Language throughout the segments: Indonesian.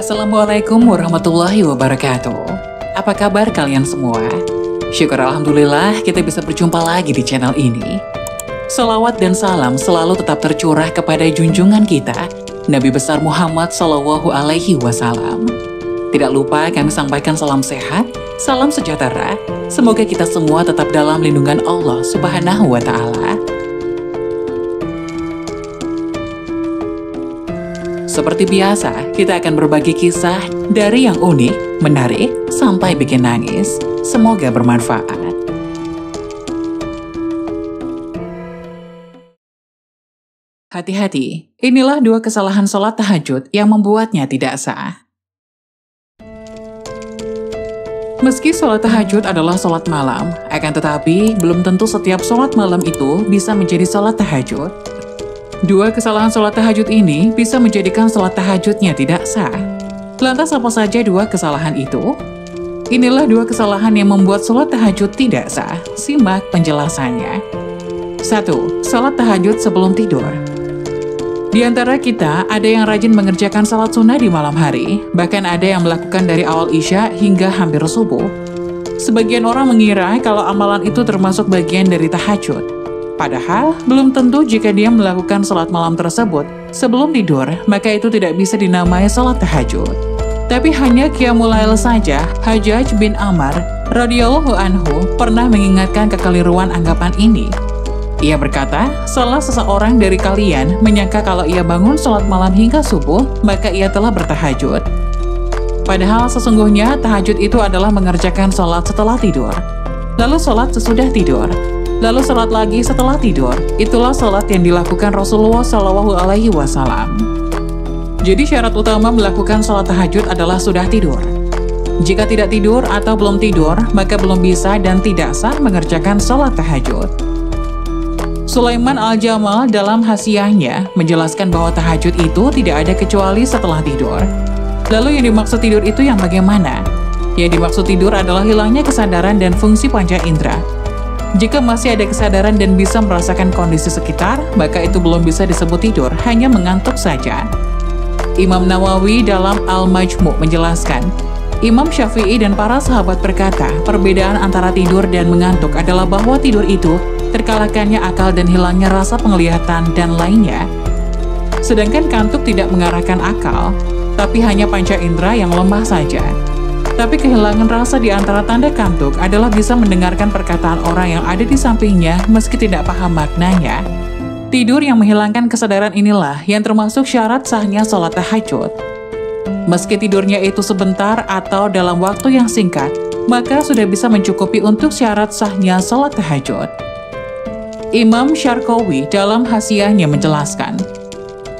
Assalamualaikum warahmatullahi wabarakatuh. Apa kabar kalian semua? Syukur Alhamdulillah kita bisa berjumpa lagi di channel ini. Salawat dan salam selalu tetap tercurah kepada junjungan kita, Nabi besar Muhammad Sallallahu Alaihi Wasallam. Tidak lupa kami sampaikan salam sehat, salam sejahtera. Semoga kita semua tetap dalam lindungan Allah Subhanahu wa Ta'ala. Seperti biasa, kita akan berbagi kisah dari yang unik, menarik, sampai bikin nangis. Semoga bermanfaat. Hati-hati, inilah 2 kesalahan sholat tahajud yang membuatnya tidak sah. Meski sholat tahajud adalah sholat malam, akan tetapi belum tentu setiap sholat malam itu bisa menjadi sholat tahajud. 2 kesalahan sholat tahajud ini bisa menjadikan sholat tahajudnya tidak sah. Lantas apa saja 2 kesalahan itu? Inilah 2 kesalahan yang membuat sholat tahajud tidak sah. Simak penjelasannya. 1. Sholat tahajud sebelum tidur. Di antara kita, ada yang rajin mengerjakan sholat sunnah di malam hari, bahkan ada yang melakukan dari awal isya hingga hampir subuh. Sebagian orang mengira kalau amalan itu termasuk bagian dari tahajud. Padahal, belum tentu jika dia melakukan sholat malam tersebut sebelum tidur, maka itu tidak bisa dinamai sholat tahajud. Tapi hanya Qiyamul Lail saja, Hajjaj bin Amr radhiyallahu anhu pernah mengingatkan kekeliruan anggapan ini. Ia berkata, salah seseorang dari kalian menyangka kalau ia bangun sholat malam hingga subuh, maka ia telah bertahajud. Padahal sesungguhnya tahajud itu adalah mengerjakan sholat setelah tidur, lalu sholat sesudah tidur, lalu sholat lagi setelah tidur. Itulah sholat yang dilakukan Rasulullah Shallallahu Alaihi Wasallam. Jadi syarat utama melakukan sholat tahajud adalah sudah tidur. Jika tidak tidur atau belum tidur, maka belum bisa dan tidak sah mengerjakan sholat tahajud. Sulaiman Al-Jamal dalam Hasyiahnya menjelaskan bahwa tahajud itu tidak ada kecuali setelah tidur. Lalu yang dimaksud tidur itu yang bagaimana? Yang dimaksud tidur adalah hilangnya kesadaran dan fungsi panca indera. Jika masih ada kesadaran dan bisa merasakan kondisi sekitar, maka itu belum bisa disebut tidur, hanya mengantuk saja. Imam Nawawi dalam Al-Majmu' menjelaskan, Imam Syafi'i dan para sahabat berkata, perbedaan antara tidur dan mengantuk adalah bahwa tidur itu terkalahkannya akal dan hilangnya rasa penglihatan dan lainnya. Sedangkan kantuk tidak mengarahkan akal, tapi hanya panca indera yang lemah saja. Tapi kehilangan rasa di antara tanda kantuk adalah bisa mendengarkan perkataan orang yang ada di sampingnya meski tidak paham maknanya. Tidur yang menghilangkan kesadaran inilah yang termasuk syarat sahnya sholat tahajud. Meski tidurnya itu sebentar atau dalam waktu yang singkat, maka sudah bisa mencukupi untuk syarat sahnya sholat tahajud. Imam Syarqawi dalam Hasyiahnya menjelaskan,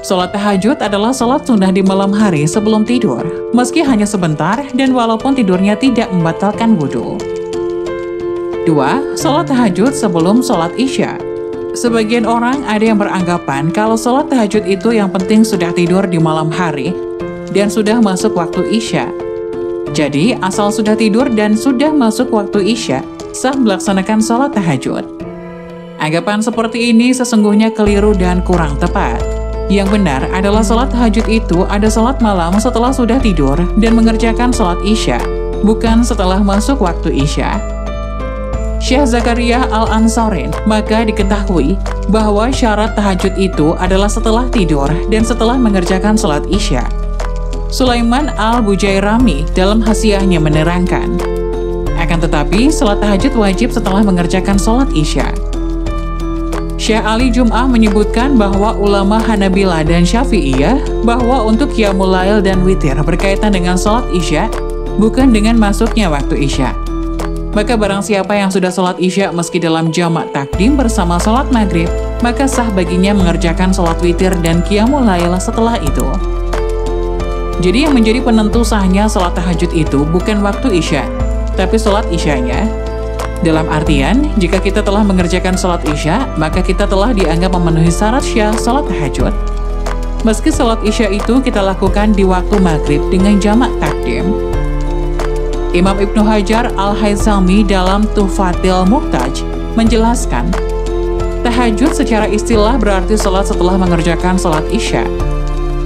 sholat tahajud adalah sholat sunnah di malam hari sebelum tidur, meski hanya sebentar dan walaupun tidurnya tidak membatalkan wudhu. 2. Sholat tahajud sebelum sholat isya. Sebagian orang ada yang beranggapan kalau sholat tahajud itu yang penting sudah tidur di malam hari dan sudah masuk waktu isya. Jadi, asal sudah tidur dan sudah masuk waktu isya, sah melaksanakan sholat tahajud. Anggapan seperti ini sesungguhnya keliru dan kurang tepat. Yang benar adalah sholat tahajud itu ada sholat malam setelah sudah tidur dan mengerjakan sholat isya, bukan setelah masuk waktu isya. Syekh Zakaria Al-Ansarin, maka diketahui bahwa syarat tahajud itu adalah setelah tidur dan setelah mengerjakan sholat isya. Sulaiman Al-Bujairami dalam Hasyiahnya menerangkan, akan tetapi sholat tahajud wajib setelah mengerjakan sholat isya. Syekh Ali Jum'ah menyebutkan bahwa ulama Hanabilah dan Syafi'iyah bahwa untuk Qiyamul Lail dan witir berkaitan dengan sholat isya, bukan dengan masuknya waktu isya. Maka barang siapa yang sudah sholat isya meski dalam jamak takdim bersama sholat maghrib, maka sah baginya mengerjakan sholat witir dan Qiyamul Lail setelah itu. Jadi yang menjadi penentu sahnya sholat tahajud itu bukan waktu isya, tapi sholat isyanya. Dalam artian, jika kita telah mengerjakan sholat isya, maka kita telah dianggap memenuhi syarat syah sholat tahajud. Meski sholat isya itu kita lakukan di waktu maghrib dengan jamak takdim. Imam Ibnu Hajar Al-Haythami dalam Tuhfatil Muhtaj menjelaskan, tahajud secara istilah berarti sholat setelah mengerjakan sholat isya.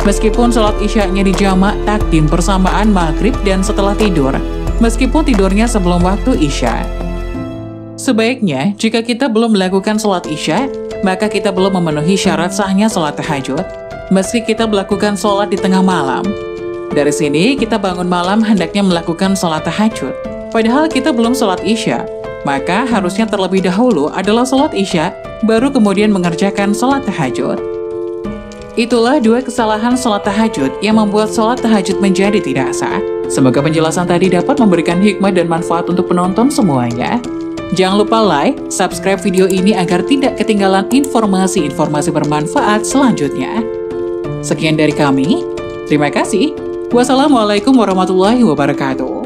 Meskipun sholat isyanya dijamak takdim bersamaan maghrib dan setelah tidur, meskipun tidurnya sebelum waktu isya. Sebaiknya, jika kita belum melakukan sholat isya, maka kita belum memenuhi syarat sahnya sholat tahajud, meski kita melakukan sholat di tengah malam. Dari sini, kita bangun malam hendaknya melakukan sholat tahajud, padahal kita belum sholat isya, maka harusnya terlebih dahulu adalah sholat isya, baru kemudian mengerjakan sholat tahajud. Itulah 2 kesalahan sholat tahajud yang membuat sholat tahajud menjadi tidak sah. Semoga penjelasan tadi dapat memberikan hikmah dan manfaat untuk penonton semuanya. Jangan lupa like, subscribe video ini agar tidak ketinggalan informasi-informasi bermanfaat selanjutnya. Sekian dari kami, terima kasih. Wassalamualaikum warahmatullahi wabarakatuh.